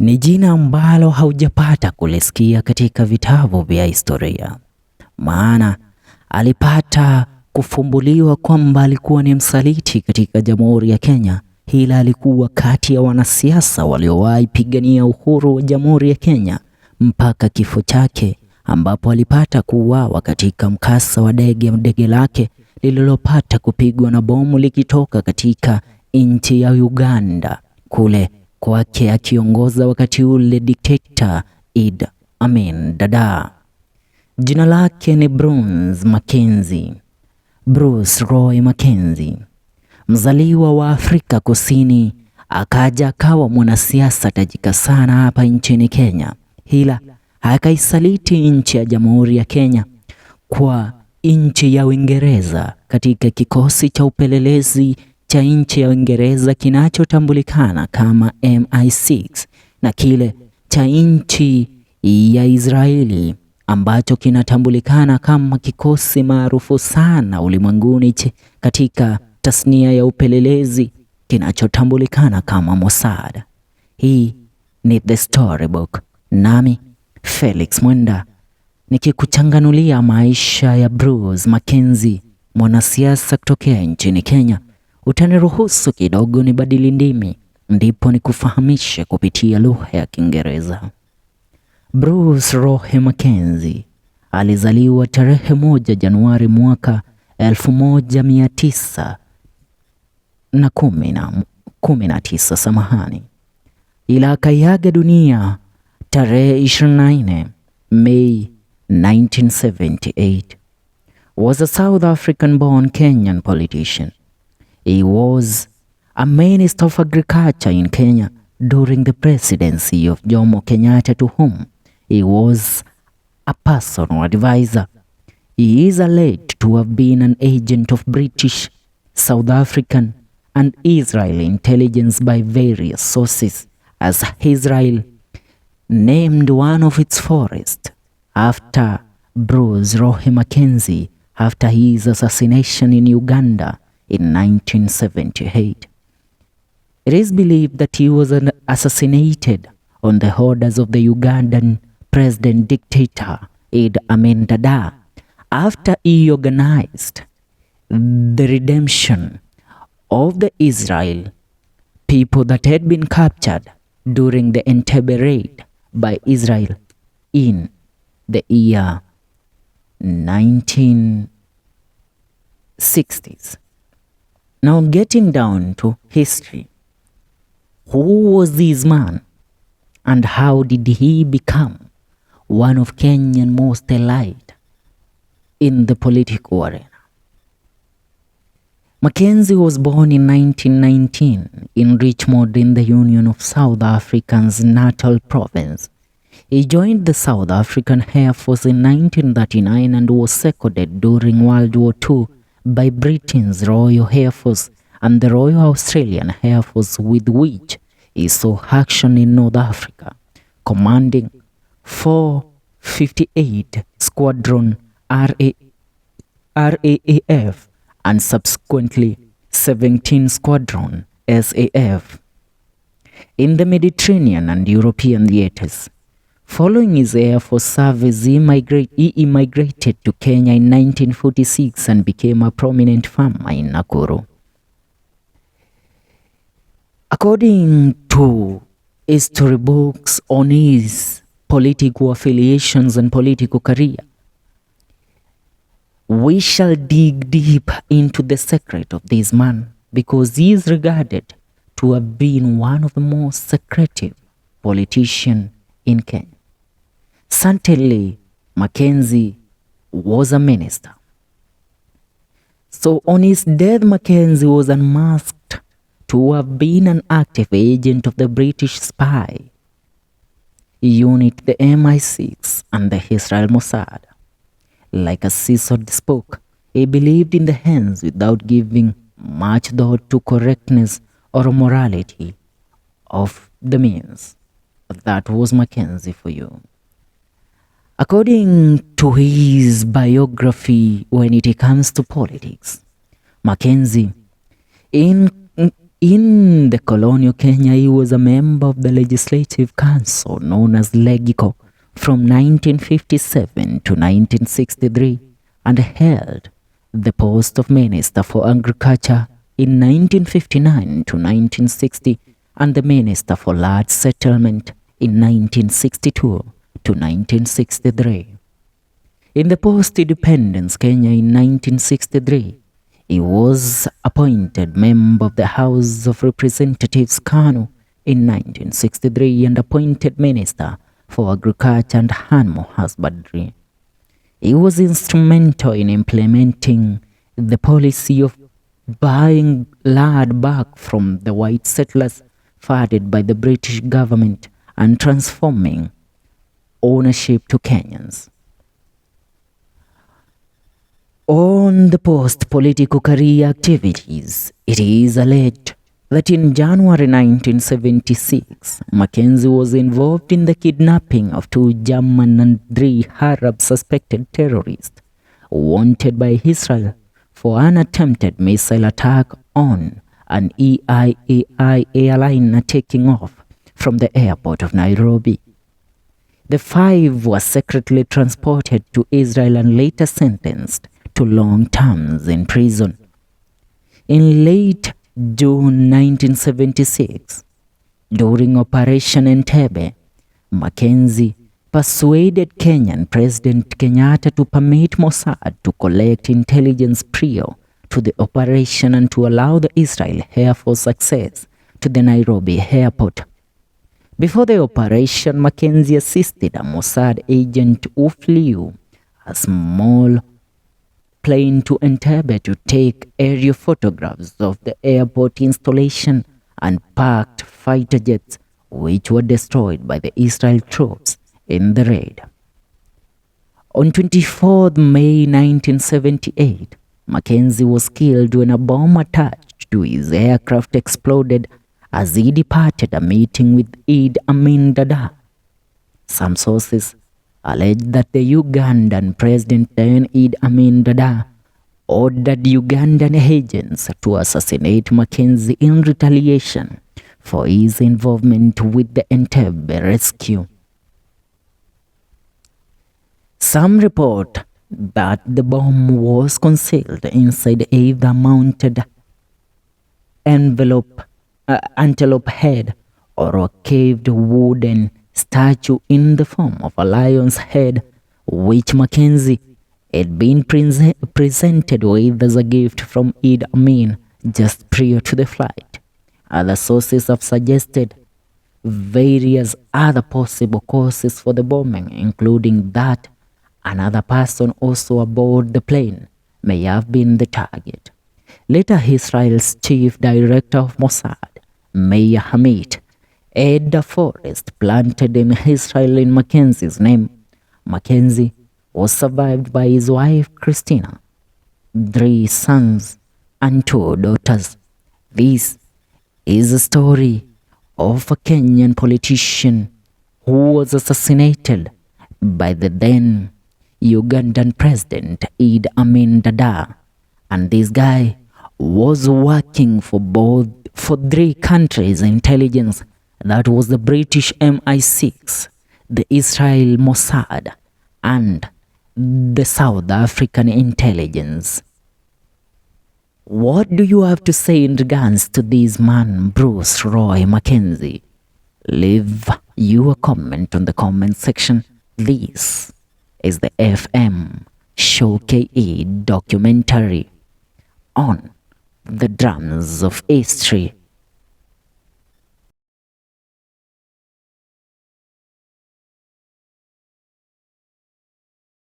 ni jina ambalo haujapata kulisikia katika vitabu vya historia, maana alipata kufumbuliwa kwamba alikuwa ni msaliti katika Jamhuri ya Kenya, ila alikuwa kati ya wanasiasa waliowahi pigania uhuru wa Jamhuri ya Kenya mpaka kifo chake, ambapo alipata kuuawa katika mkasa wa dege lake lililopata kupigwa na bomu likitoka katika nchi ya Uganda, kule kwake akiongoza wakati ule dikteta Idi Amin dada. Jina lake ni Mckenzie, Bruce Roy Mckenzie, mzaliwa wa Afrika Kusini, akaja akawa mwanasiasa tajika sana hapa nchini Kenya, ila akaisaliti nchi ya Jamhuri ya Kenya kwa nchi ya Uingereza katika kikosi cha upelelezi cha nchi ya Uingereza kinachotambulikana kama MI6 na kile cha nchi ya Israeli ambacho kinatambulikana kama kikosi maarufu sana ulimwenguni katika tasnia ya upelelezi kinachotambulikana kama MOSAAD. Hii ni The Storybook, nami Felix Mwenda nikikuchanganulia maisha ya Bruce Mckenzie, mwanasiasa kutokea nchini Kenya. Utaniruhusu kidogo nibadili ndimi ndipo nikufahamishe kupitia lugha ya Kiingereza. Bruce Roy Mckenzie alizaliwa tarehe 1 Januari mwaka 1919 samahani, ila akaiaga dunia tarehe 24 May 1978. Was a South African born Kenyan politician. He was a Minister of Agriculture in Kenya during the presidency of Jomo Kenyatta, to whom he was a personal advisor. He is alleged to have been an agent of British, South African and Israeli intelligence by various sources, as Israel named one of its forests after Bruce Roy Mckenzie after his assassination in Uganda in 1978. It is believed that he was assassinated on the orders of the Ugandan President Dictator Idi Amin dada, after he organized the redemption of the Israel people that had been captured during the Entebbe raid by Israel in the year 1960s. Now, getting down to history, who was this man and how did he become one of Kenya's most elite in the political arena? Mckenzie was born in 1919 in Richmond in the Union of South Africa's Natal province. He joined the South African Air Force in 1939 and was seconded during World War II by Britain's Royal Air Force and the Royal Australian Air Force, with which he saw action in North Africa, commanding 458 Squadron RAAF and subsequently 17 Squadron SAF in the Mediterranean and European theaters. Following his Air Force service, he immigrated to Kenya in 1946 and became a prominent farmer in Nakuru. According to history books on his political affiliations and political career, we shall dig deep into the secret of this man, because he is regarded to have been one of the most secretive politicians in Kenya. Certainly, Mckenzie was a minister. So on his death, Mckenzie was unmasked to have been an active agent of the British spy unit, the MI6 and the Israel Mossad. Like a seasoned spoke, he believed in the hands without giving much thought to correctness or morality of the means. That was Mckenzie for you. According to his biography, when it comes to politics, Mckenzie In the colonial Kenya, he was a member of the Legislative Council known as Legico from 1957 to 1963 and held the post of Minister for Agriculture in 1959 to 1960 and the Minister for Large Settlement in 1962 to 1963. In the post-independence Kenya in 1963, he was appointed member of the House of Representatives KANU in 1963 and appointed Minister for Agriculture and Animal Husbandry. He was instrumental in implementing the policy of buying land back from the white settlers funded by the British government and transforming ownership to Kenyans. On the post-political career activities, it is alleged that in January 1976, Mckenzie was involved in the kidnapping of 2 German and 3 Arab suspected terrorists wanted by Israel for an attempted missile attack on an EIAI airliner taking off from the airport of Nairobi. The 5 were secretly transported to Israel and later sentenced to long terms in prison. In late June 1976, during Operation Entebbe, Mckenzie persuaded Kenyan President Kenyatta to permit MOSAAD to collect intelligence prior to the operation and to allow the Israel Air Force access to the Nairobi airport. Before the operation, Mckenzie assisted a MOSAAD agent who flew a small plane to Entebbe to take aerial photographs of the airport installation and parked fighter jets which were destroyed by the Israel troops in the raid. On 24 May 1978, Mckenzie was killed when a bomb attached to his aircraft exploded as he departed a meeting with Idi Amin Dada. Some sources alleged that the Ugandan President then Idi Amin Dada ordered Ugandan agents to assassinate Mckenzie in retaliation for his involvement with the Entebbe rescue. Some report that the bomb was concealed inside either mounted antelope head or a caved wooden statue in the form of a lion's head, which Mckenzie had been presented with as a gift from Idi Amin just prior to the flight. Other sources have suggested various other possible causes for the bombing, including that another person also aboard the plane may have been the target. Later, Israel's chief director of Mossad, Meir Hamit, had a forest planted in Israel in Mckenzie's name. Mckenzie was survived by his wife Christina, 3 sons and 2 daughters. This is a story of a Kenyan politician who was assassinated by the then Ugandan president Idi Amin Dada, and this guy was working for 3 countries' intelligence. That was the British MI6, the Israel Mossad, and the South African intelligence. What do you have to say in regards to this man, Bruce Roy Mckenzie? Leave your comment on the comment section. This is the FM Show KE documentary on the drums of history.